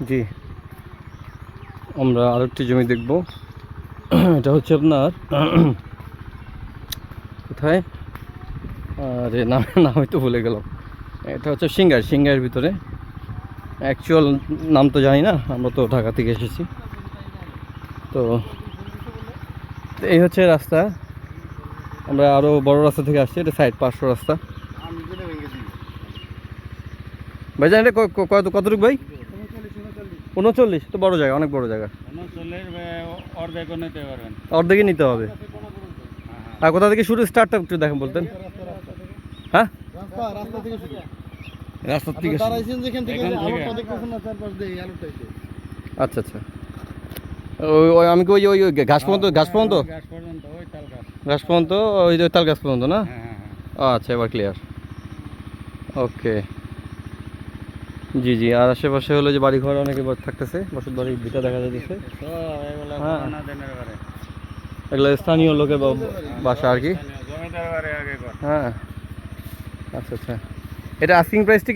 জি, আমরা আরেকটি জমি দেখব। এটা হচ্ছে আপনার কোথায়, আরে নাম হয়তো ভুলে গেলাম। এটা হচ্ছে সিংগাইয়ের ভিতরে। অ্যাকচুয়াল নাম তো জানি না, আমরা তো ঢাকা থেকে এসেছি। তো এই হচ্ছে রাস্তা। আমরা আরও বড় রাস্তা থেকে আসছি, এটা সাইড 500 রাস্তা। ভাইজান এটা কতটুকু ভাই? 39। তো বড় জায়গা, অনেক বড় জায়গা। অর্ধেকই নিতে হবে। আর কোথা থেকে শুরু, স্টার্টটা একটু দেখেন বলতেন। হ্যাঁ, রাস্তা থেকে আচ্ছা আচ্ছা। ওই আমি কি ওই ঘাস পর্যন্ত ওই যে তাল গাছ পর্যন্ত না? আচ্ছা, এবার ক্লিয়ার। ওকে, জি জি। আর আশেপাশে হলো যে বাড়ি ঘর অনেকে থাকতেছে, বসত বাড়ি ভিটা দেখা যাচ্ছে। হ্যাঁ, এগুলো স্থানীয় লোকের বাসা আর কি। হ্যাঁ, আচ্ছা আচ্ছা। এটা আস্কিং প্রাইসটা